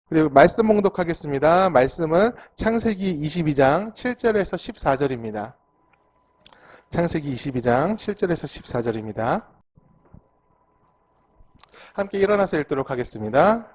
그리고 말씀 봉독하겠습니다. 말씀은 창세기 22장 7절에서 14절입니다. 창세기 22장 7절에서 14절입니다. 함께 일어나서 읽도록 하겠습니다.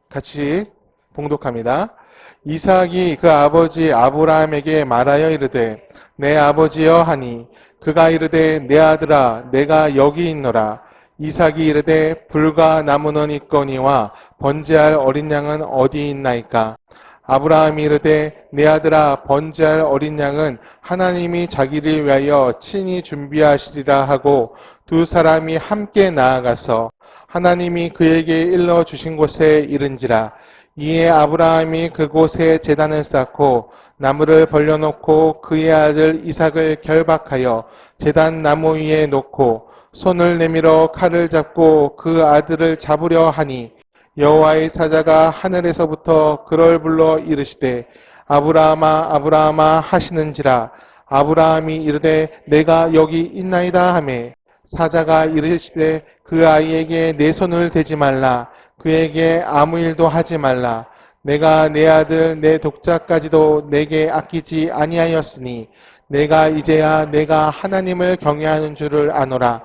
같이 봉독합니다. 이삭이 그 아버지 아브라함에게 말하여 이르되 내 아버지여 하니 그가 이르되 내 아들아 내가 여기 있노라. 이삭이 이르되 불과 나무는 있거니와 번제할 어린 양은 어디 있나이까. 아브라함이 이르되 내 아들아 번제할 어린 양은 하나님이 자기를 위하여 친히 준비하시리라 하고 두 사람이 함께 나아가서 하나님이 그에게 일러 주신 곳에 이른지라. 이에 아브라함이 그곳에 제단을 쌓고 나무를 벌려놓고 그의 아들 이삭을 결박하여 제단 나무 위에 놓고 손을 내밀어 칼을 잡고 그 아들을 잡으려 하니 여호와의 사자가 하늘에서부터 그를 불러 이르시되 아브라함아 아브라함아 하시는지라. 아브라함이 이르되 내가 여기 있나이다 하매 사자가 이르시되 그 아이에게 내 손을 대지 말라. 그에게 아무 일도 하지 말라. 내가 내 아들 내 독자까지도 내게 아끼지 아니하였으니 내가 이제야 내가 하나님을 경외하는 줄을 아노라.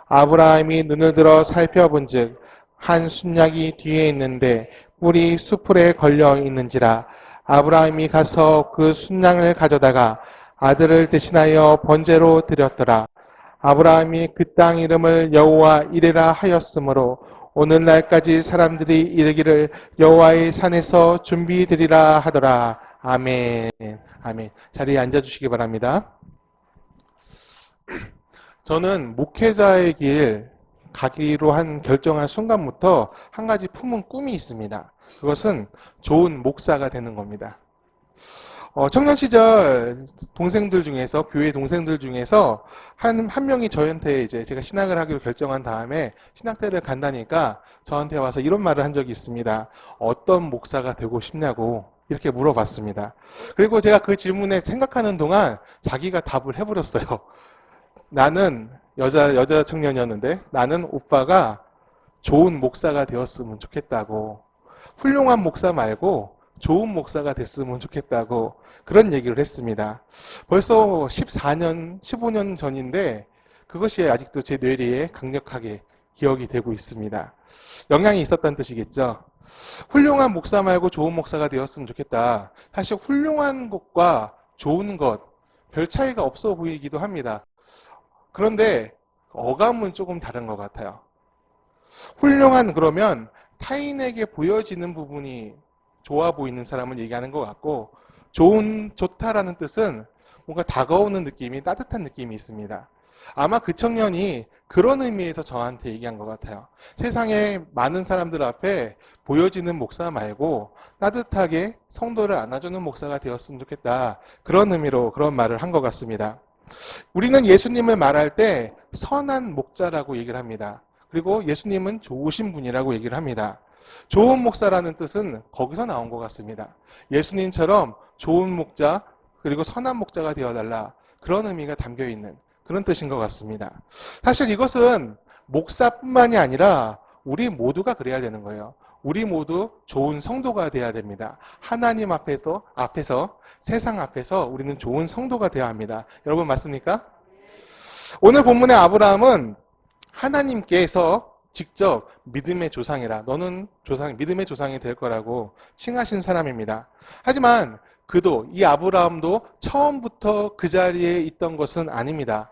아브라함이 눈을 들어 살펴본즉 한 순양이 뒤에 있는데 뿔이 수풀에 걸려 있는지라. 아브라함이 가서 그 순양을 가져다가 아들을 대신하여 번제로 드렸더라. 아브라함이 그 땅 이름을 여호와 이레라 하였으므로 오늘날까지 사람들이 이르기를 여호와의 산에서 준비되리라 하더라. 아멘. 아멘. 자리에 앉아주시기 바랍니다. 저는 목회자의 길 가기로 결정한 순간부터 한 가지 품은 꿈이 있습니다. 그것은 좋은 목사가 되는 겁니다. 청년 시절 동생들 중에서, 교회 동생들 중에서 한 명이 저한테 이제 제가 신학을 하기로 결정한 다음에 신학대를 간다니까 저한테 와서 이런 말을 한 적이 있습니다. 어떤 목사가 되고 싶냐고 이렇게 물어봤습니다. 그리고 제가 그 질문에 생각하는 동안 자기가 답을 해버렸어요. 나는 여자 청년이었는데 나는 오빠가 좋은 목사가 되었으면 좋겠다고, 훌륭한 목사 말고 좋은 목사가 됐으면 좋겠다고 그런 얘기를 했습니다. 벌써 14년, 15년 전인데 그것이 아직도 제 뇌리에 강력하게 기억이 되고 있습니다. 영향이 있었다는 뜻이겠죠. 훌륭한 목사 말고 좋은 목사가 되었으면 좋겠다. 사실 훌륭한 것과 좋은 것 별 차이가 없어 보이기도 합니다. 그런데 어감은 조금 다른 것 같아요. 훌륭한 그러면 타인에게 보여지는 부분이 좋아 보이는 사람을 얘기하는 것 같고, 좋다라는 뜻은 뭔가 다가오는 느낌이, 따뜻한 느낌이 있습니다. 아마 그 청년이 그런 의미에서 저한테 얘기한 것 같아요. 세상에 많은 사람들 앞에 보여지는 목사 말고 따뜻하게 성도를 안아주는 목사가 되었으면 좋겠다. 그런 의미로 그런 말을 한 것 같습니다. 우리는 예수님을 말할 때 선한 목자라고 얘기를 합니다. 그리고 예수님은 좋으신 분이라고 얘기를 합니다. 좋은 목사라는 뜻은 거기서 나온 것 같습니다. 예수님처럼 좋은 목자 그리고 선한 목자가 되어달라, 그런 의미가 담겨있는 그런 뜻인 것 같습니다. 사실 이것은 목사뿐만이 아니라 우리 모두가 그래야 되는 거예요. 우리 모두 좋은 성도가 돼야 됩니다. 하나님 앞에서 세상 앞에서 우리는 좋은 성도가 되어야 합니다. 여러분 맞습니까? 오늘 본문의 아브라함은 하나님께서 직접 믿음의 조상이라, 너는 믿음의 조상이 될 거라고 칭하신 사람입니다. 하지만 이 아브라함도 처음부터 그 자리에 있던 것은 아닙니다.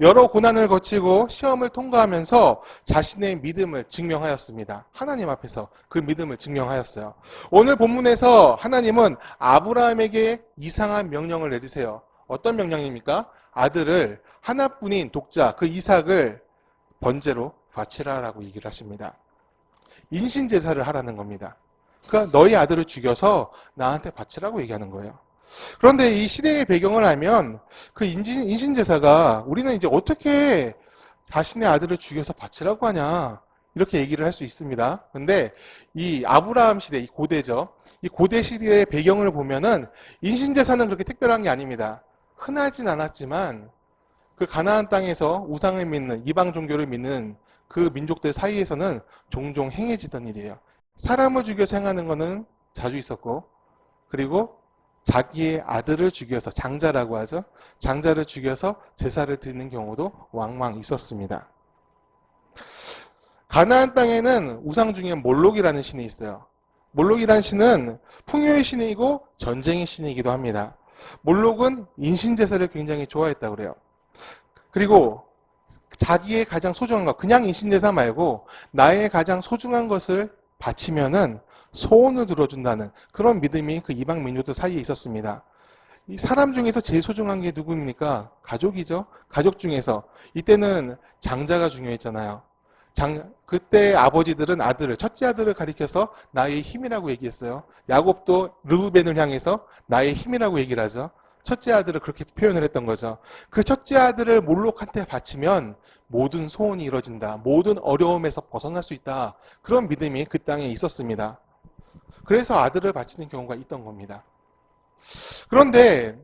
여러 고난을 거치고 시험을 통과하면서 자신의 믿음을 증명하였습니다. 하나님 앞에서 그 믿음을 증명하였어요. 오늘 본문에서 하나님은 아브라함에게 이상한 명령을 내리세요. 어떤 명령입니까? 아들을, 하나뿐인 독자 그 이삭을 번제로 바치라라고 얘기를 하십니다. 인신제사를 하라는 겁니다. 그러니까 너희 아들을 죽여서 나한테 바치라고 얘기하는 거예요. 그런데 이 시대의 배경을 알면 그 인신제사가, 우리는 이제 어떻게 자신의 아들을 죽여서 바치라고 하냐 이렇게 얘기를 할 수 있습니다. 근데 이 아브라함 시대, 이 고대죠. 이 고대 시대의 배경을 보면은 인신제사는 그렇게 특별한 게 아닙니다. 흔하진 않았지만 그 가나안 땅에서 우상을 믿는, 이방 종교를 믿는 그 민족들 사이에서는 종종 행해지던 일이에요. 사람을 죽여서 행하는 것은 자주 있었고, 그리고 자기의 아들을 죽여서, 장자라고 하죠. 장자를 죽여서 제사를 드리는 경우도 왕왕 있었습니다. 가나안 땅에는 우상 중에 몰록이라는 신이 있어요. 몰록이라는 신은 풍요의 신이고 전쟁의 신이기도 합니다. 몰록은 인신제사를 굉장히 좋아했다고 그래요. 그리고 자기의 가장 소중한 것, 그냥 인신제사 말고 나의 가장 소중한 것을 바치면은 소원을 들어준다는 그런 믿음이 그 이방 민족들 사이에 있었습니다. 이 사람 중에서 제일 소중한 게 누구입니까? 가족이죠. 가족 중에서 이때는 장자가 중요했잖아요. 그때 아버지들은 아들을, 첫째 아들을 가리켜서 나의 힘이라고 얘기했어요. 야곱도 르우벤을 향해서 나의 힘이라고 얘기를 하죠. 첫째 아들을 그렇게 표현을 했던 거죠. 그 첫째 아들을 몰록한테 바치면 모든 소원이 이루어진다. 모든 어려움에서 벗어날 수 있다. 그런 믿음이 그 땅에 있었습니다. 그래서 아들을 바치는 경우가 있던 겁니다. 그런데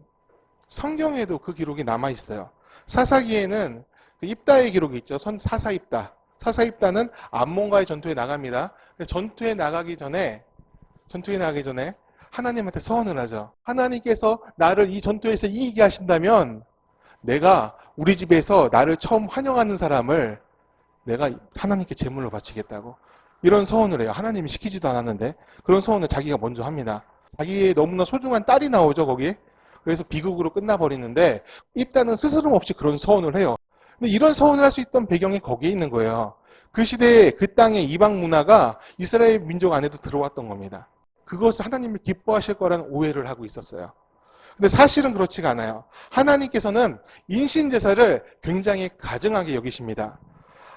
성경에도 그 기록이 남아있어요. 사사기에는 그 입다의 기록이 있죠. 사사입다. 사사입다는 암몬과의 전투에 나갑니다. 전투에 나가기 전에 하나님한테 서원을 하죠. 하나님께서 나를 이 전투에서 이기게 하신다면 내가 우리 집에서 나를 처음 환영하는 사람을 내가 하나님께 제물로 바치겠다고. 이런 서원을 해요. 하나님이 시키지도 않았는데 그런 서원을 자기가 먼저 합니다. 자기의 너무나 소중한 딸이 나오죠, 거기. 그래서 비극으로 끝나버리는데 입다는 스스럼 없이 그런 서원을 해요. 근데 이런 서원을 할 수 있던 배경이 거기에 있는 거예요. 그 시대에 그 땅의 이방 문화가 이스라엘 민족 안에도 들어왔던 겁니다. 그것을 하나님을 기뻐하실 거라는 오해를 하고 있었어요. 근데 사실은 그렇지가 않아요. 하나님께서는 인신제사를 굉장히 가증하게 여기십니다.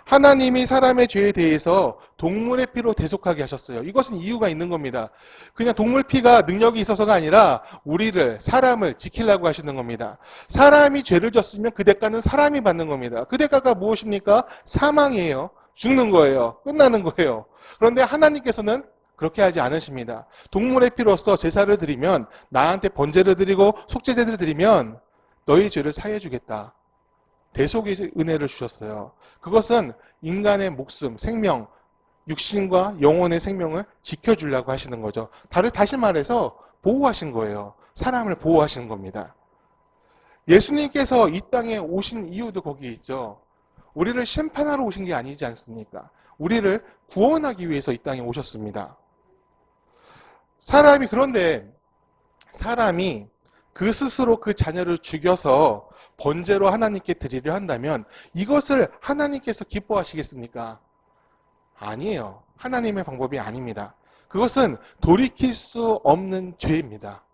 하나님이 사람의 죄에 대해서 동물의 피로 대속하게 하셨어요. 이것은 이유가 있는 겁니다. 그냥 동물 피가 능력이 있어서가 아니라 우리를, 사람을 지키려고 하시는 겁니다. 사람이 죄를 졌으면 그 대가는 사람이 받는 겁니다. 그 대가가 무엇입니까? 사망이에요. 죽는 거예요. 끝나는 거예요. 그런데 하나님께서는 그렇게 하지 않으십니다. 동물의 피로서 제사를 드리면, 나한테 번제를 드리고 속죄제를 드리면 너희 죄를 사해 주겠다. 대속의 은혜를 주셨어요. 그것은 인간의 목숨, 생명, 육신과 영혼의 생명을 지켜주려고 하시는 거죠. 다시 말해서 보호하신 거예요. 사람을 보호하시는 겁니다. 예수님께서 이 땅에 오신 이유도 거기에 있죠. 우리를 심판하러 오신 게 아니지 않습니까? 우리를 구원하기 위해서 이 땅에 오셨습니다. 그런데 사람이 그 스스로 그 자녀를 죽여서 번제로 하나님께 드리려 한다면 이것을 하나님께서 기뻐하시겠습니까? 아니에요. 하나님의 방법이 아닙니다. 그것은 돌이킬 수 없는 죄입니다.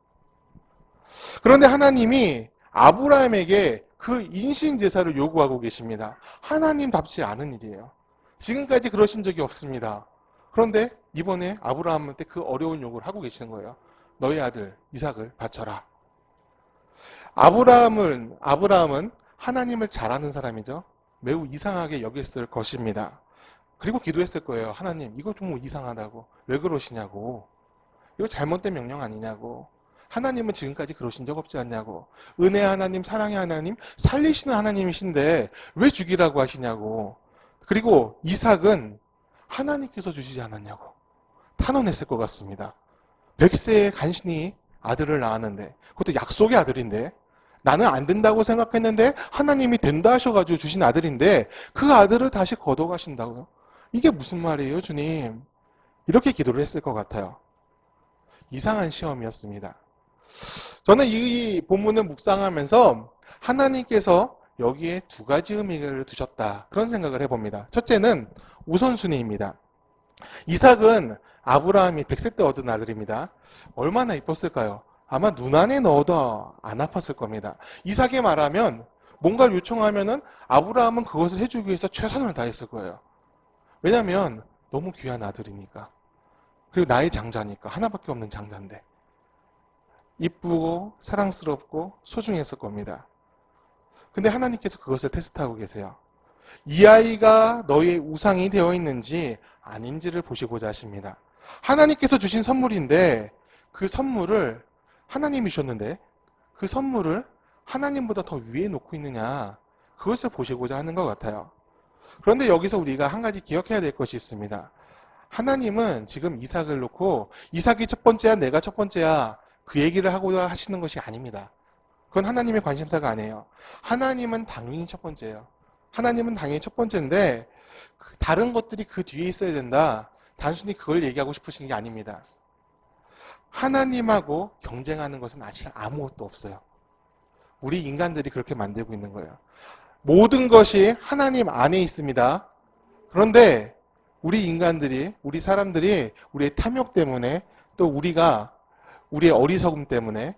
그런데 하나님이 아브라함에게 그 인신제사를 요구하고 계십니다. 하나님답지 않은 일이에요. 지금까지 그러신 적이 없습니다. 그런데 이번에 아브라함한테 그 어려운 요구를 하고 계시는 거예요. 너희 아들 이삭을 바쳐라. 아브라함은 하나님을 잘 아는 사람이죠. 매우 이상하게 여겼을 것입니다. 그리고 기도했을 거예요. 하나님, 이거 좀 이상하다고. 왜 그러시냐고. 이거 잘못된 명령 아니냐고. 하나님은 지금까지 그러신 적 없지 않냐고. 은혜 하나님, 사랑의 하나님, 살리시는 하나님이신데 왜 죽이라고 하시냐고. 그리고 이삭은 하나님께서 주시지 않았냐고. 탄원했을 것 같습니다. 100세에 간신히 아들을 낳았는데, 그것도 약속의 아들인데, 나는 안 된다고 생각했는데 하나님이 된다 하셔가지고 주신 아들인데 그 아들을 다시 걷어가신다고요? 이게 무슨 말이에요, 주님? 이렇게 기도를 했을 것 같아요. 이상한 시험이었습니다. 저는 이 본문을 묵상하면서 하나님께서 여기에 두 가지 의미를 두셨다. 그런 생각을 해봅니다. 첫째는 우선순위입니다. 이삭은 아브라함이 100세 때 얻은 아들입니다. 얼마나 이뻤을까요? 아마 눈 안에 넣어도 안 아팠을 겁니다. 이삭이 말하면 뭔가를 요청하면은 아브라함은 그것을 해주기 위해서 최선을 다했을 거예요. 왜냐하면 너무 귀한 아들이니까. 그리고 나의 장자니까. 하나밖에 없는 장자인데. 이쁘고 사랑스럽고 소중했을 겁니다. 근데 하나님께서 그것을 테스트하고 계세요. 이 아이가 너의 우상이 되어 있는지 아닌지를 보시고자 하십니다. 하나님께서 주신 선물인데 그 선물을 하나님이 주셨는데 그 선물을 하나님보다 더 위에 놓고 있느냐, 그것을 보시고자 하는 것 같아요. 그런데 여기서 우리가 한 가지 기억해야 될 것이 있습니다. 하나님은 지금 이삭을 놓고 이삭이 첫 번째야, 내가 첫 번째야, 그 얘기를 하고 하시는 것이 아닙니다. 그건 하나님의 관심사가 아니에요. 하나님은 당연히 첫 번째예요. 하나님은 당연히 첫 번째인데 다른 것들이 그 뒤에 있어야 된다. 단순히 그걸 얘기하고 싶으신 게 아닙니다. 하나님하고 경쟁하는 것은 사실 아무것도 없어요. 우리 인간들이 그렇게 만들고 있는 거예요. 모든 것이 하나님 안에 있습니다. 그런데 우리 인간들이, 우리 사람들이 우리의 탐욕 때문에 또 우리의 어리석음 때문에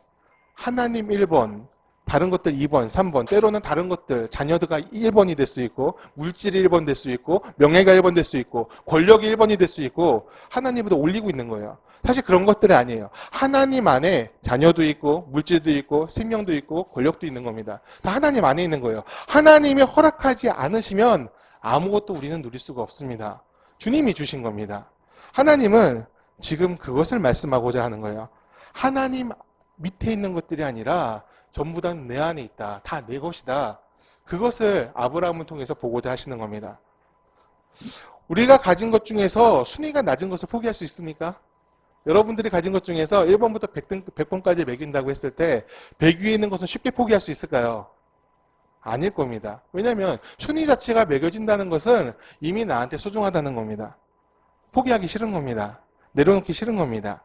하나님 1번, 다른 것들 2번, 3번, 때로는 다른 것들, 자녀가 1번이 될 수 있고, 물질이 1번 될 수 있고, 명예가 1번 될 수 있고, 권력이 1번이 될 수 있고, 하나님보다 올리고 있는 거예요. 사실 그런 것들이 아니에요. 하나님 안에 자녀도 있고, 물질도 있고, 생명도 있고, 권력도 있는 겁니다. 다 하나님 안에 있는 거예요. 하나님이 허락하지 않으시면 아무것도 우리는 누릴 수가 없습니다. 주님이 주신 겁니다. 하나님은 지금 그것을 말씀하고자 하는 거예요. 하나님 밑에 있는 것들이 아니라 전부 다 내 안에 있다. 다 내 것이다. 그것을 아브라함을 통해서 보고자 하시는 겁니다. 우리가 가진 것 중에서 순위가 낮은 것을 포기할 수 있습니까? 여러분들이 가진 것 중에서 1번부터 100번까지 매긴다고 했을 때 100 위에 있는 것은 쉽게 포기할 수 있을까요? 아닐 겁니다. 왜냐하면 순위 자체가 매겨진다는 것은 이미 나한테 소중하다는 겁니다. 포기하기 싫은 겁니다. 내려놓기 싫은 겁니다.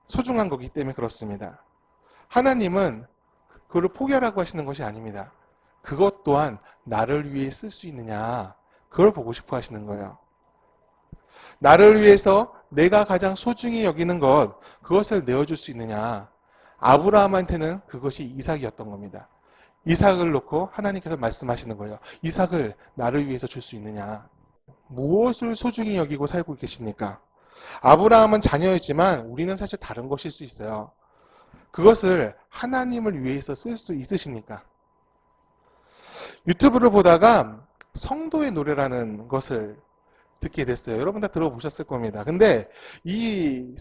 소중한 거기 때문에 그렇습니다. 하나님은 그걸 포기하라고 하시는 것이 아닙니다. 그것 또한 나를 위해 쓸 수 있느냐, 그걸 보고 싶어 하시는 거예요. 나를 위해서 내가 가장 소중히 여기는 것, 그것을 내어줄 수 있느냐. 아브라함한테는 그것이 이삭이었던 겁니다. 이삭을 놓고 하나님께서 말씀하시는 거예요. 이삭을 나를 위해서 줄 수 있느냐. 무엇을 소중히 여기고 살고 계십니까? 아브라함은 자녀였지만 우리는 사실 다른 것일 수 있어요. 그것을 하나님을 위해서 쓸 수 있으십니까? 유튜브를 보다가 성도의 노래라는 것을 듣게 됐어요. 여러분 다 들어보셨을 겁니다. 근데 이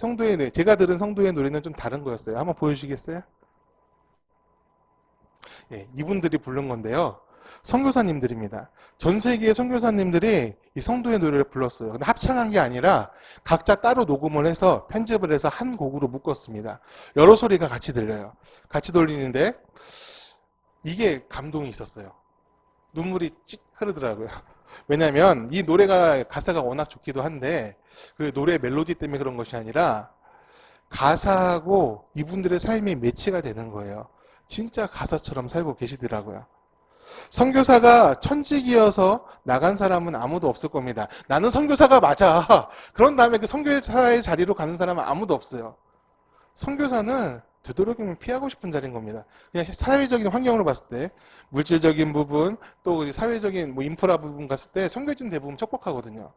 제가 들은 성도의 노래는 좀 다른 거였어요. 한번 보여주시겠어요? 예, 이분들이 부른 건데요. 선교사님들입니다. 전 세계의 선교사님들이 이 성도의 노래를 불렀어요. 근데 합창한 게 아니라 각자 따로 녹음을 해서 편집을 해서 한 곡으로 묶었습니다. 여러 소리가 같이 들려요. 같이 돌리는데 이게 감동이 있었어요. 눈물이 찍 흐르더라고요. 왜냐하면 이 노래가 가사가 워낙 좋기도 한데 그 노래 멜로디 때문에 그런 것이 아니라 가사하고 이분들의 삶이 매치가 되는 거예요. 진짜 가사처럼 살고 계시더라고요. 선교사가 천직이어서 나간 사람은 아무도 없을 겁니다. 나는 선교사가 맞아. 그런 다음에 그 선교사의 자리로 가는 사람은 아무도 없어요. 선교사는 되도록이면 피하고 싶은 자리인 겁니다. 그냥 사회적인 환경으로 봤을 때 물질적인 부분 또 사회적인 인프라 부분 갔을 때 선교진 대부분 척박하거든요.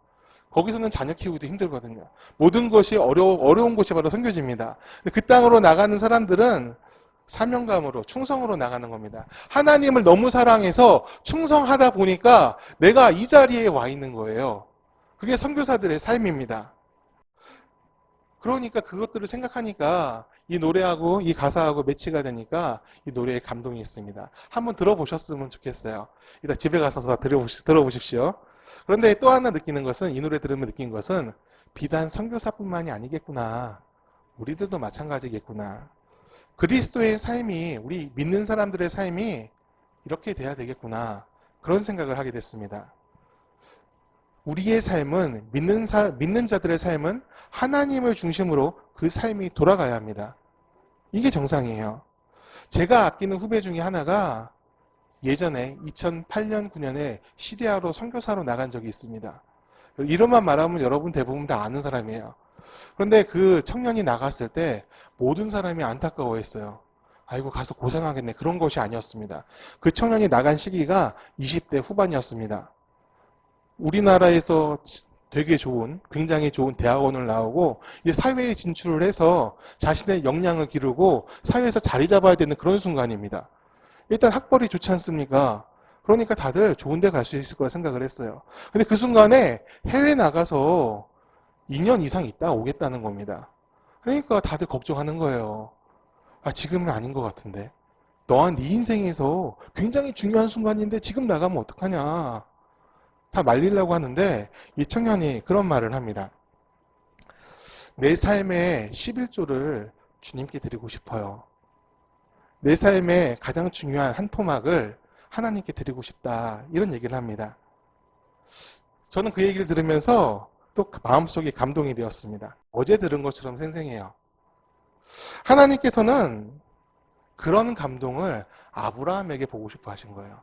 거기서는 자녀 키우기도 힘들거든요. 모든 것이 어려운 곳이 바로 선교지입니다. 그 땅으로 나가는 사람들은 사명감으로 충성으로 나가는 겁니다. 하나님을 너무 사랑해서 충성하다 보니까 내가 이 자리에 와 있는 거예요. 그게 선교사들의 삶입니다. 그러니까 그것들을 생각하니까 이 노래하고 이 가사하고 매치가 되니까 이 노래에 감동이 있습니다. 한번 들어보셨으면 좋겠어요. 이따 집에 가서 다 들어보십시오. 그런데 또 하나 느끼는 것은 이 노래 들으면 느낀 것은 비단 선교사뿐만이 아니겠구나. 우리들도 마찬가지겠구나. 그리스도의 삶이 우리 믿는 사람들의 삶이 이렇게 돼야 되겠구나. 그런 생각을 하게 됐습니다. 우리의 삶은 믿는 자들의 삶은 하나님을 중심으로 그 삶이 돌아가야 합니다. 이게 정상이에요. 제가 아끼는 후배 중에 하나가 예전에 2008년, 9년에 시리아로 선교사로 나간 적이 있습니다. 이름만 말하면 여러분 대부분 다 아는 사람이에요. 그런데 그 청년이 나갔을 때 모든 사람이 안타까워했어요. 아이고 가서 고생하겠네. 그런 것이 아니었습니다. 그 청년이 나간 시기가 20대 후반이었습니다. 우리나라에서 되게 굉장히 좋은 대학원을 나오고 이제 사회에 진출을 해서 자신의 역량을 기르고 사회에서 자리 잡아야 되는 그런 순간입니다. 일단 학벌이 좋지 않습니까? 그러니까 다들 좋은 데 갈 수 있을 거라 생각을 했어요. 근데 그 순간에 해외 나가서 2년 이상 있다 오겠다는 겁니다. 그러니까 다들 걱정하는 거예요. 아, 지금은 아닌 것 같은데. 너와 네 인생에서 굉장히 중요한 순간인데 지금 나가면 어떡하냐. 다 말리려고 하는데 이 청년이 그런 말을 합니다. 내 삶의 11조를 주님께 드리고 싶어요. 내 삶의 가장 중요한 한 토막을 하나님께 드리고 싶다. 이런 얘기를 합니다. 저는 그 얘기를 들으면서 또 마음속에 감동이 되었습니다. 어제 들은 것처럼 생생해요. 하나님께서는 그런 감동을 아브라함에게 보고 싶어 하신 거예요.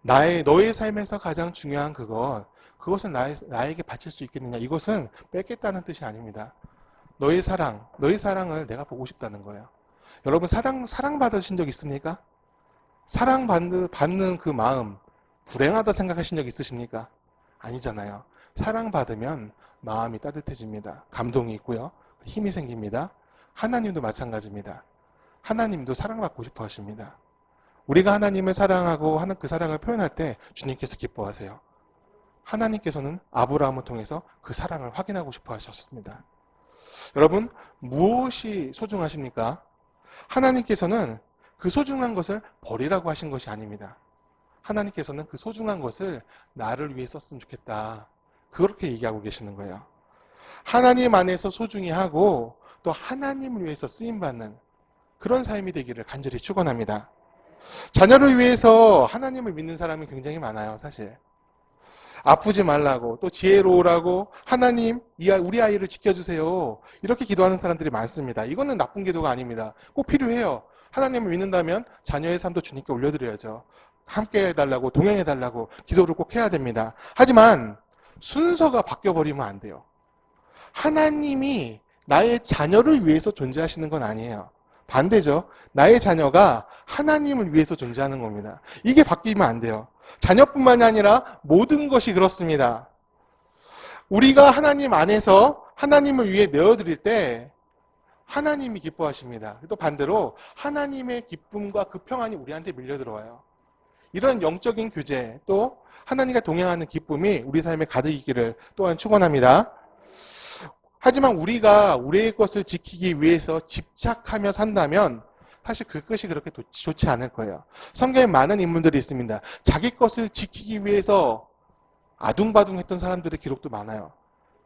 너의 삶에서 가장 중요한 그것을 나에게 바칠 수 있겠느냐. 이것은 뺏겠다는 뜻이 아닙니다. 너의 사랑을 내가 보고 싶다는 거예요. 여러분, 사랑받으신 적 있습니까? 사랑받는 그 마음, 불행하다 생각하신 적 있으십니까? 아니잖아요. 사랑받으면 마음이 따뜻해집니다. 감동이 있고요. 힘이 생깁니다. 하나님도 마찬가지입니다. 하나님도 사랑받고 싶어 하십니다. 우리가 하나님을 사랑하고 하는 그 사랑을 표현할 때 주님께서 기뻐하세요. 하나님께서는 아브라함을 통해서 그 사랑을 확인하고 싶어 하셨습니다. 여러분, 무엇이 소중하십니까? 하나님께서는 그 소중한 것을 버리라고 하신 것이 아닙니다. 하나님께서는 그 소중한 것을 나를 위해 썼으면 좋겠다. 그렇게 얘기하고 계시는 거예요. 하나님 안에서 소중히 하고 또 하나님을 위해서 쓰임받는 그런 삶이 되기를 간절히 축원합니다. 자녀를 위해서 하나님을 믿는 사람이 굉장히 많아요, 사실. 아프지 말라고, 또 지혜로우라고, 하나님, 우리 아이를 지켜주세요. 이렇게 기도하는 사람들이 많습니다. 이거는 나쁜 기도가 아닙니다. 꼭 필요해요. 하나님을 믿는다면 자녀의 삶도 주님께 올려드려야죠. 함께 해달라고, 동행해달라고 기도를 꼭 해야 됩니다. 하지만 순서가 바뀌어버리면 안 돼요. 하나님이 나의 자녀를 위해서 존재하시는 건 아니에요. 반대죠. 나의 자녀가 하나님을 위해서 존재하는 겁니다. 이게 바뀌면 안 돼요. 자녀뿐만이 아니라 모든 것이 그렇습니다. 우리가 하나님 안에서 하나님을 위해 내어드릴 때 하나님이 기뻐하십니다. 또 반대로 하나님의 기쁨과 그 평안이 우리한테 밀려들어와요. 이런 영적인 교제, 또 하나님과 동행하는 기쁨이 우리 삶에 가득이기를 또한 축원합니다. 하지만 우리가 우리의 것을 지키기 위해서 집착하며 산다면 사실 그 것이 그렇게 좋지 않을 거예요. 성경에 많은 인물들이 있습니다. 자기 것을 지키기 위해서 아둥바둥했던 사람들의 기록도 많아요.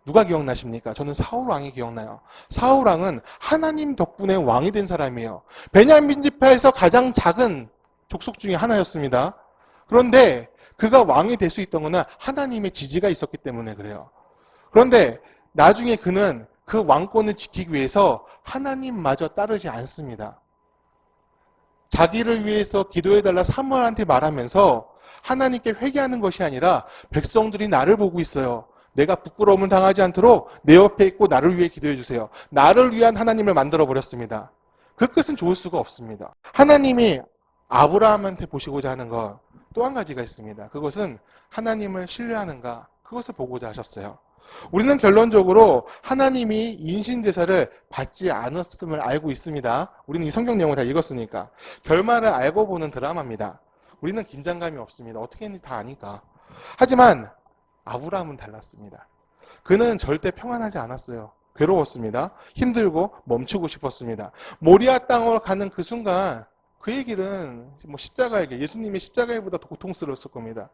누가 기억나십니까? 저는 사울 왕이 기억나요. 사울 왕은 하나님 덕분에 왕이 된 사람이에요. 베냐민 지파에서 가장 작은 족속 중에 하나였습니다. 그런데 그가 왕이 될 수 있던 것은 하나님의 지지가 있었기 때문에 그래요. 그런데 나중에 그는 그 왕권을 지키기 위해서 하나님마저 따르지 않습니다. 자기를 위해서 기도해달라 사무엘한테 말하면서 하나님께 회개하는 것이 아니라 백성들이 나를 보고 있어요. 내가 부끄러움을 당하지 않도록 내 옆에 있고 나를 위해 기도해 주세요. 나를 위한 하나님을 만들어 버렸습니다. 그 끝은 좋을 수가 없습니다. 하나님이 아브라함한테 보시고자 하는 것 또 한 가지가 있습니다. 그것은 하나님을 신뢰하는가, 그것을 보고자 하셨어요. 우리는 결론적으로 하나님이 인신제사를 받지 않았음을 알고 있습니다. 우리는 이 성경 내용을 다 읽었으니까. 결말을 알고 보는 드라마입니다. 우리는 긴장감이 없습니다. 어떻게 했는지 다 아니까. 하지만 아브라함은 달랐습니다. 그는 절대 평안하지 않았어요. 괴로웠습니다. 힘들고 멈추고 싶었습니다. 모리아 땅으로 가는 그 순간 그의 길은 십자가의 길, 예수님의 십자가의 보다 더 고통스러웠을 겁니다.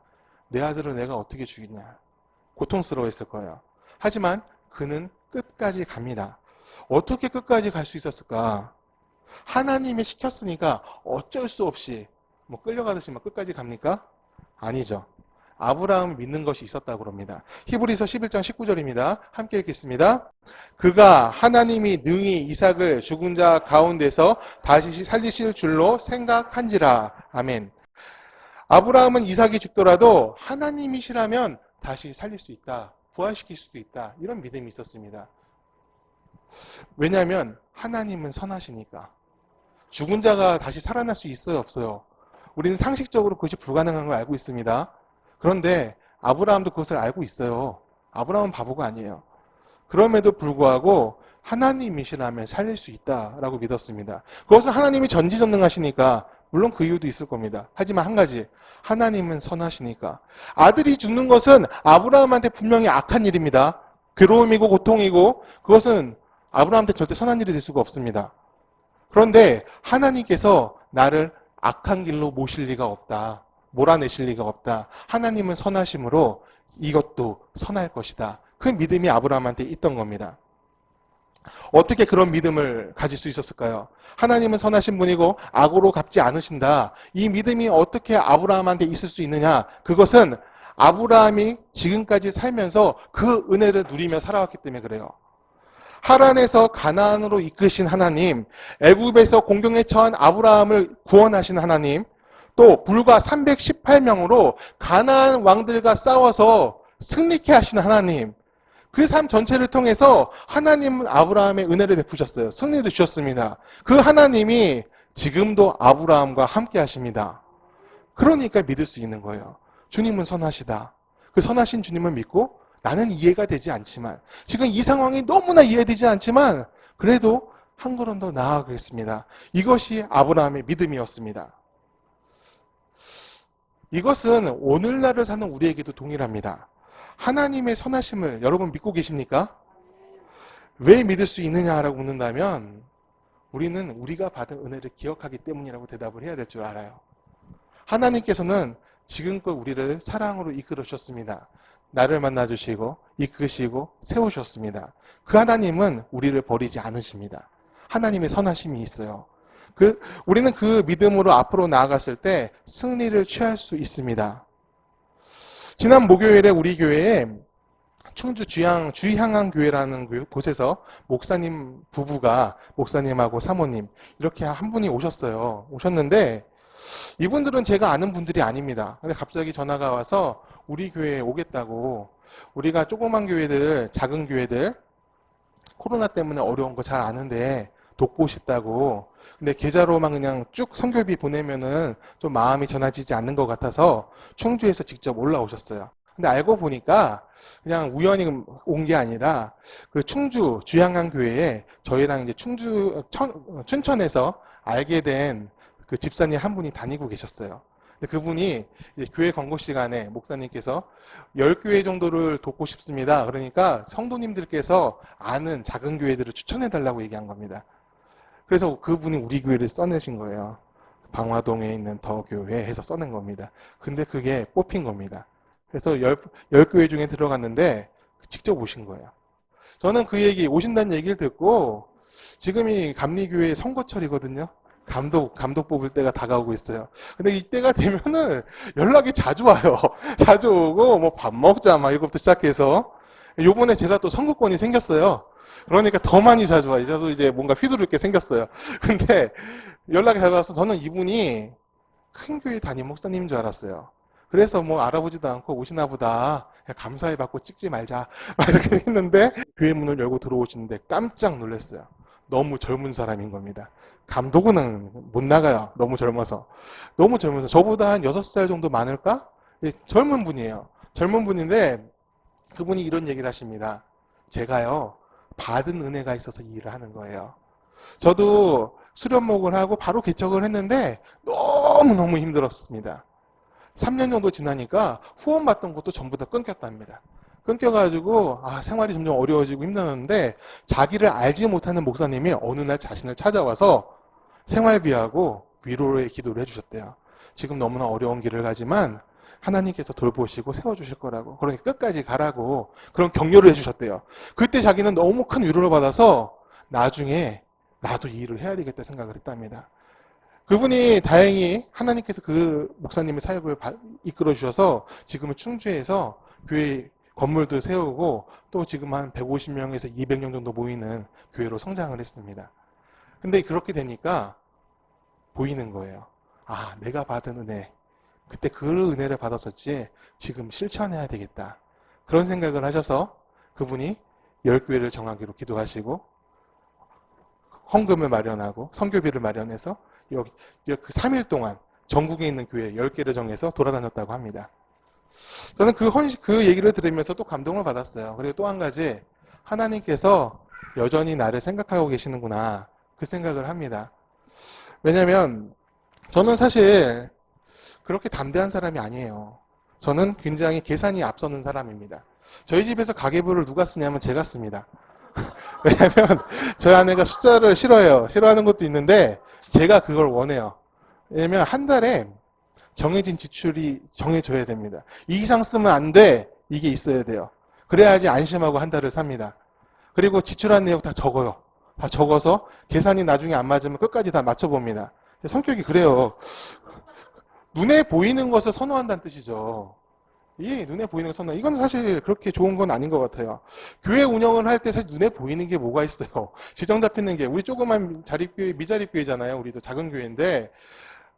내 아들을 내가 어떻게 죽이냐. 고통스러워했을 거예요. 하지만 그는 끝까지 갑니다. 어떻게 끝까지 갈 수 있었을까? 하나님이 시켰으니까 어쩔 수 없이 끌려가듯이 끝까지 갑니까? 아니죠. 아브라함을 믿는 것이 있었다고 그럽니다. 히브리서 11장 19절입니다. 함께 읽겠습니다. 그가 하나님이 능히 이삭을 죽은 자 가운데서 다시 살리실 줄로 생각한지라. 아멘. 아브라함은 이삭이 죽더라도 하나님이시라면 다시 살릴 수 있다. 부활시킬 수도 있다. 이런 믿음이 있었습니다. 왜냐하면 하나님은 선하시니까. 죽은 자가 다시 살아날 수 있어요, 없어요? 우리는 상식적으로 그것이 불가능한 걸 알고 있습니다. 그런데 아브라함도 그것을 알고 있어요. 아브라함은 바보가 아니에요. 그럼에도 불구하고 하나님이시라면 살릴 수 있다라고 믿었습니다. 그것은 하나님이 전지전능하시니까 물론 그 이유도 있을 겁니다. 하지만 한 가지, 하나님은 선하시니까. 아들이 죽는 것은 아브라함한테 분명히 악한 일입니다. 괴로움이고 고통이고 그것은 아브라함한테 절대 선한 일이 될 수가 없습니다. 그런데 하나님께서 나를 악한 길로 모실 리가 없다. 몰아내실 리가 없다. 하나님은 선하심으로 이것도 선할 것이다. 그 믿음이 아브라함한테 있던 겁니다. 어떻게 그런 믿음을 가질 수 있었을까요? 하나님은 선하신 분이고 악으로 갚지 않으신다. 이 믿음이 어떻게 아브라함한테 있을 수 있느냐? 그것은 아브라함이 지금까지 살면서 그 은혜를 누리며 살아왔기 때문에 그래요. 하란에서 가나안으로 이끄신 하나님, 애굽에서 공경에 처한 아브라함을 구원하신 하나님, 또 불과 318명으로 가나안 왕들과 싸워서 승리케 하신 하나님, 그 삶 전체를 통해서 하나님은 아브라함의 은혜를 베푸셨어요. 승리를 주셨습니다. 그 하나님이 지금도 아브라함과 함께 하십니다. 그러니까 믿을 수 있는 거예요. 주님은 선하시다. 그 선하신 주님을 믿고 나는 이해가 되지 않지만, 지금 이 상황이 너무나 이해되지 않지만 그래도 한 걸음 더 나아가겠습니다. 이것이 아브라함의 믿음이었습니다. 이것은 오늘날을 사는 우리에게도 동일합니다. 하나님의 선하심을 여러분 믿고 계십니까? 왜 믿을 수 있느냐라고 묻는다면 우리는 우리가 받은 은혜를 기억하기 때문이라고 대답을 해야 될 줄 알아요. 하나님께서는 지금껏 우리를 사랑으로 이끌어 주셨습니다. 나를 만나주시고 이끄시고 세우셨습니다. 그 하나님은 우리를 버리지 않으십니다. 하나님의 선하심이 있어요. 우리는 그 믿음으로 앞으로 나아갔을 때 승리를 취할 수 있습니다. 지난 목요일에 우리 교회에 충주 주향한 교회라는 곳에서 목사님 부부가, 목사님하고 사모님 이렇게 한 분이 오셨어요. 오셨는데 이분들은 제가 아는 분들이 아닙니다. 근데 갑자기 전화가 와서 우리 교회에 오겠다고, 우리가 조그만 교회들, 작은 교회들 코로나 때문에 어려운 거 잘 아는데 돕고 싶다고. 근데 계좌로만 그냥 쭉 선교비 보내면은 좀 마음이 전해지지 않는 것 같아서 충주에서 직접 올라오셨어요. 근데 알고 보니까 그냥 우연히 온 게 아니라 그 충주 주향한 교회에 저희랑 이제 춘천에서 알게 된 그 집사님 한 분이 다니고 계셨어요. 근데 그분이 이제 교회 권고 시간에 목사님께서 10교회 정도를 돕고 싶습니다. 그러니까 성도님들께서 아는 작은 교회들을 추천해 달라고 얘기한 겁니다. 그래서 그분이 우리 교회를 써내신 거예요. 방화동에 있는 더 교회 해서 써낸 겁니다. 근데 그게 뽑힌 겁니다. 그래서 10교회 중에 들어갔는데 직접 오신 거예요. 저는 그 얘기, 오신다는 얘기를 듣고 지금이 감리교회 선거철이거든요. 감독 뽑을 때가 다가오고 있어요. 근데 이때가 되면은 연락이 자주 와요. 자주 오고, 뭐 밥 먹자, 막 이것부터 시작해서. 요번에 제가 또 선거권이 생겼어요. 그러니까 더 많이 자주 와요. 저도 이제 뭔가 휘두를 게 생겼어요. 근데 연락이 자주 와서 저는 이분이 큰 교회 담임 목사님인 줄 알았어요. 그래서 뭐 알아보지도 않고 오시나 보다. 감사히 받고 찍지 말자. 막 이렇게 했는데 교회 문을 열고 들어오시는데 깜짝 놀랐어요. 너무 젊은 사람인 겁니다. 감독은 못 나가요. 너무 젊어서. 너무 젊어서. 저보다 한 6살 정도 많을까? 젊은 분이에요. 젊은 분인데 그분이 이런 얘기를 하십니다. 제가요, 받은 은혜가 있어서 이 일을 하는 거예요. 저도 수련목을 하고 바로 개척을 했는데 너무너무 힘들었습니다. 3년 정도 지나니까 후원받던 것도 전부 다 끊겼답니다. 끊겨가지고 생활이 점점 어려워지고 힘들었는데 자기를 알지 못하는 목사님이 어느 날 자신을 찾아와서 생활비하고 위로의 기도를 해주셨대요. 지금 너무나 어려운 길을 가지만 하나님께서 돌보시고 세워주실 거라고, 그러니까 끝까지 가라고 그런 격려를 해주셨대요. 그때 자기는 너무 큰 위로를 받아서 나중에 나도 이 일을 해야 되겠다 생각을 했답니다. 그분이 다행히 하나님께서 그 목사님의 사역을 이끌어 주셔서 지금은 충주에서 교회 건물도 세우고 또 지금 한 150명에서 200명 정도 모이는 교회로 성장을 했습니다. 근데 그렇게 되니까 보이는 거예요. 내가 받은 은혜, 그때 그 은혜를 받았었지 지금 실천해야 되겠다. 그런 생각을 하셔서 그분이 10교회를 정하기로 기도하시고 헌금을 마련하고 선교비를 마련해서 여기 그 3일 동안 전국에 있는 교회 10개를 정해서 돌아다녔다고 합니다. 저는 그 얘기를 들으면서 또 감동을 받았어요. 그리고 또 한 가지, 하나님께서 여전히 나를 생각하고 계시는구나, 그 생각을 합니다. 왜냐면 저는 사실 그렇게 담대한 사람이 아니에요. 저는 굉장히 계산이 앞서는 사람입니다. 저희 집에서 가계부를 누가 쓰냐면 제가 씁니다. 왜냐면 저희 아내가 숫자를 싫어해요. 싫어하는 것도 있는데 제가 그걸 원해요. 왜냐면 한 달에 정해진 지출이 정해져야 됩니다. 이 이상 쓰면 안 돼. 이게 있어야 돼요. 그래야지 안심하고 한 달을 삽니다. 그리고 지출한 내용 다 적어요. 다 적어서 계산이 나중에 안 맞으면 끝까지 다 맞춰봅니다. 성격이 그래요. 눈에 보이는 것을 선호한다는 뜻이죠. 이 눈에 보이는 걸 선호. 이건 사실 그렇게 좋은 건 아닌 것 같아요. 교회 운영을 할 때 사실 눈에 보이는 게 뭐가 있어요. 지정 잡히는 게 우리 조그만 자립교회, 미자립교회잖아요. 우리도 작은 교회인데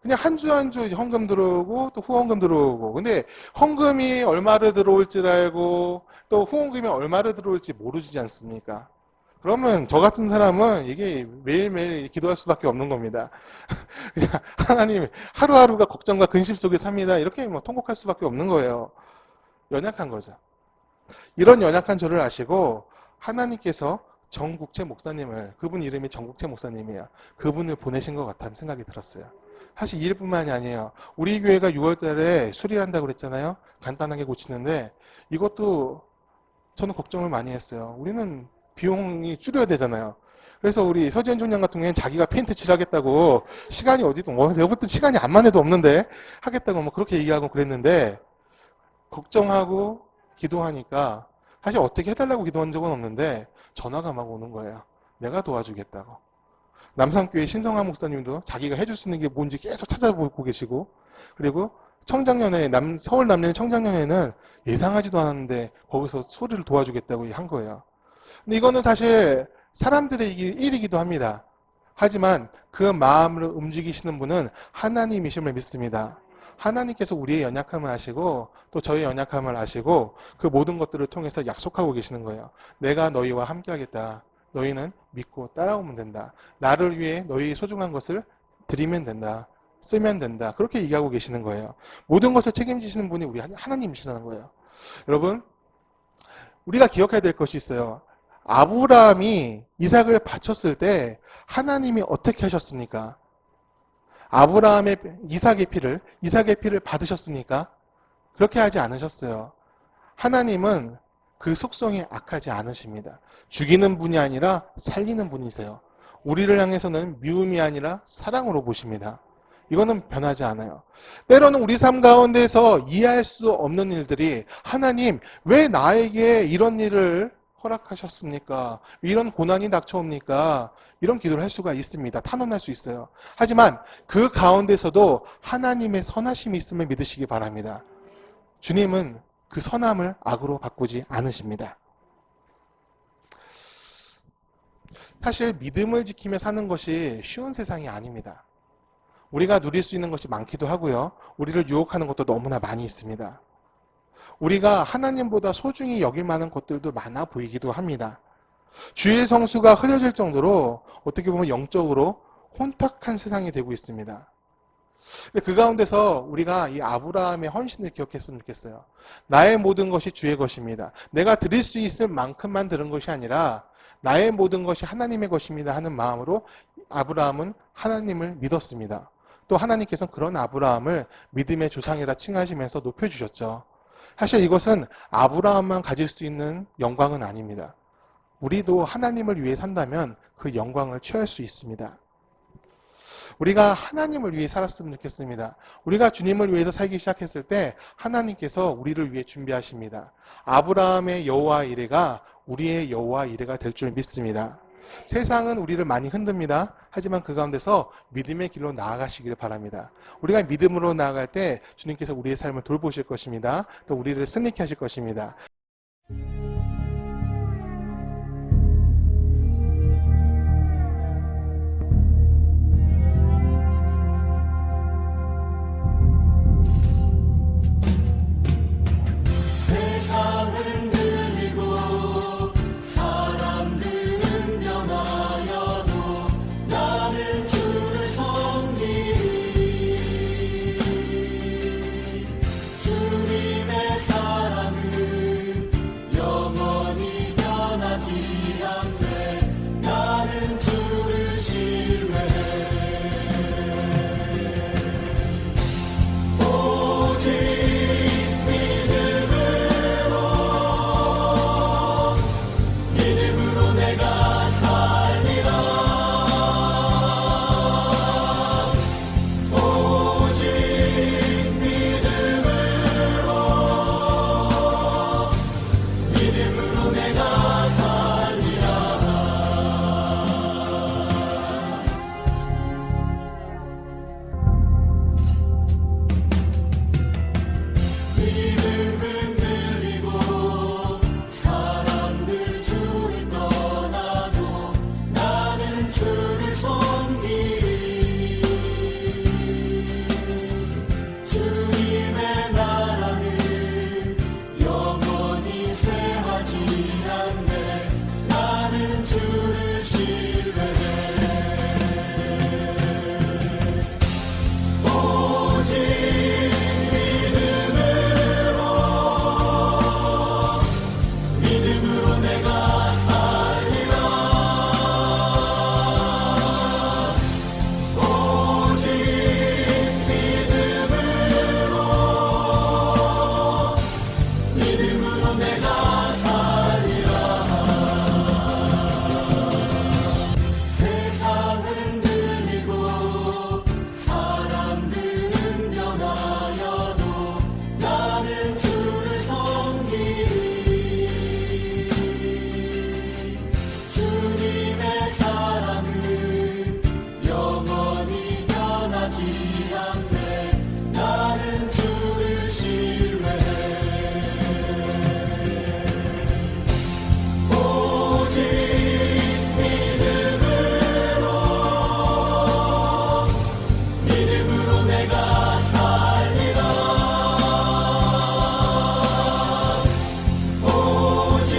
그냥 한 주 한 주 헌금 들어오고 또 후원금 들어오고. 근데 헌금이 얼마로 들어올지 알고 또 후원금이 얼마로 들어올지 모르지 않습니까? 그러면 저 같은 사람은 이게 매일매일 기도할 수밖에 없는 겁니다. 그냥 하나님 하루하루가 걱정과 근심 속에 삽니다. 이렇게 뭐 통곡할 수밖에 없는 거예요. 연약한 거죠. 이런 연약한 저를 아시고 하나님께서 정국채 목사님을, 그분 이름이 정국채 목사님이에요. 그분을 보내신 것 같다는 생각이 들었어요. 사실 이 일뿐만이 아니에요. 우리 교회가 6월 달에 수리한다고 그랬잖아요. 간단하게 고치는데 이것도 저는 걱정을 많이 했어요. 우리는 비용이 줄여야 되잖아요. 그래서 우리 서지현 총장 같은 경우에는 자기가 페인트 칠하겠다고 시간이 어디도 여부터 시간이 암만 해도 없는데 하겠다고 뭐 그렇게 얘기하고 그랬는데 걱정하고 기도하니까 사실 어떻게 해달라고 기도한 적은 없는데 전화가 막 오는 거예요. 내가 도와주겠다고. 남산교회 신성하 목사님도 자기가 해줄 수 있는 게 뭔지 계속 찾아보고 계시고 그리고 청장년회 서울 남녀 청장년회는 예상하지도 않았는데 거기서 소리를 도와주겠다고 한 거예요. 근데 이거는 사실 사람들의 일이기도 합니다. 하지만 그 마음을 움직이시는 분은 하나님이심을 믿습니다. 하나님께서 우리의 연약함을 아시고 또 저의 연약함을 아시고 그 모든 것들을 통해서 약속하고 계시는 거예요. 내가 너희와 함께 하겠다. 너희는 믿고 따라오면 된다. 나를 위해 너희의 소중한 것을 드리면 된다. 쓰면 된다. 그렇게 얘기하고 계시는 거예요. 모든 것을 책임지시는 분이 우리 하나님이시라는 거예요. 여러분, 우리가 기억해야 될 것이 있어요. 아브라함이 이삭을 바쳤을 때 하나님이 어떻게 하셨습니까? 아브라함의 이삭의 피를 받으셨습니까? 그렇게 하지 않으셨어요. 하나님은 그 속성이 악하지 않으십니다. 죽이는 분이 아니라 살리는 분이세요. 우리를 향해서는 미움이 아니라 사랑으로 보십니다. 이거는 변하지 않아요. 때로는 우리 삶 가운데서 이해할 수 없는 일들이 하나님 왜 나에게 이런 일을 허락하셨습니까? 이런 고난이 닥쳐옵니까? 이런 기도를 할 수가 있습니다. 탄원할 수 있어요. 하지만 그 가운데서도 하나님의 선하심이 있음을 믿으시기 바랍니다. 주님은 그 선함을 악으로 바꾸지 않으십니다. 사실 믿음을 지키며 사는 것이 쉬운 세상이 아닙니다. 우리가 누릴 수 있는 것이 많기도 하고요. 우리를 유혹하는 것도 너무나 많이 있습니다. 우리가 하나님보다 소중히 여길 만한 것들도 많아 보이기도 합니다. 주일 성수가 흐려질 정도로 어떻게 보면 영적으로 혼탁한 세상이 되고 있습니다. 근데 그 가운데서 우리가 이 아브라함의 헌신을 기억했으면 좋겠어요. 나의 모든 것이 주의 것입니다. 내가 드릴 수 있을 만큼만 드는 것이 아니라 나의 모든 것이 하나님의 것입니다 하는 마음으로 아브라함은 하나님을 믿었습니다. 또 하나님께서는 그런 아브라함을 믿음의 조상이라 칭하시면서 높여주셨죠. 사실 이것은 아브라함만 가질 수 있는 영광은 아닙니다. 우리도 하나님을 위해 산다면 그 영광을 취할 수 있습니다. 우리가 하나님을 위해 살았으면 좋겠습니다. 우리가 주님을 위해서 살기 시작했을 때 하나님께서 우리를 위해 준비하십니다. 아브라함의 여호와 이레가 우리의 여호와 이레가 될 줄 믿습니다. 세상은 우리를 많이 흔듭니다. 하지만 그 가운데서 믿음의 길로 나아가시기를 바랍니다. 우리가 믿음으로 나아갈 때 주님께서 우리의 삶을 돌보실 것입니다. 또 우리를 승리케 하실 것입니다. 세상은 들리고 사람들은 변하여도 나는 주를 섬기리. 주님의 사랑은 주를 신뢰해 오직 믿음으로 내가 살리라 오직 믿음으로 내가 살리라 세상은 들리고 사람들은 변하여도 나는 주를 섬기리 주님의 사랑은 영원히 변하지 않네 나는 주를 신뢰해 오직 믿음으로 내가 살리라 오직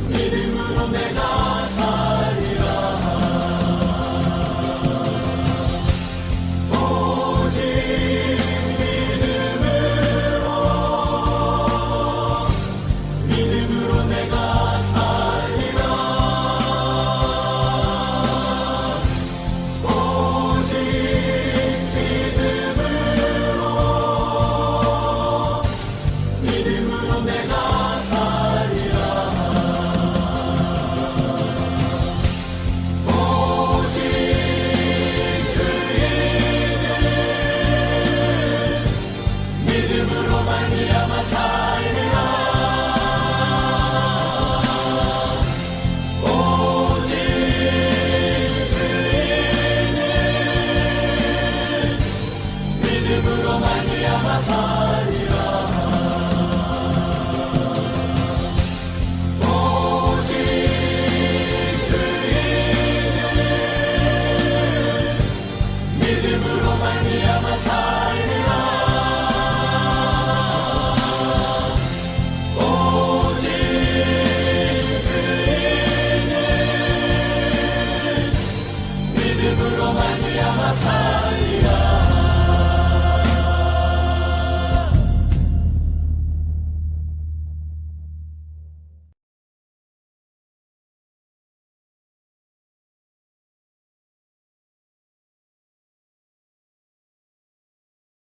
믿음으로 내가 살리라 오직 믿음으로 내가 살리라 오직 믿음으로 내가 살리라 오직 믿음으로 말미암아 살리라 오직 믿음으로 말미암아 살리라 오직 믿음으로 말미암아 살리라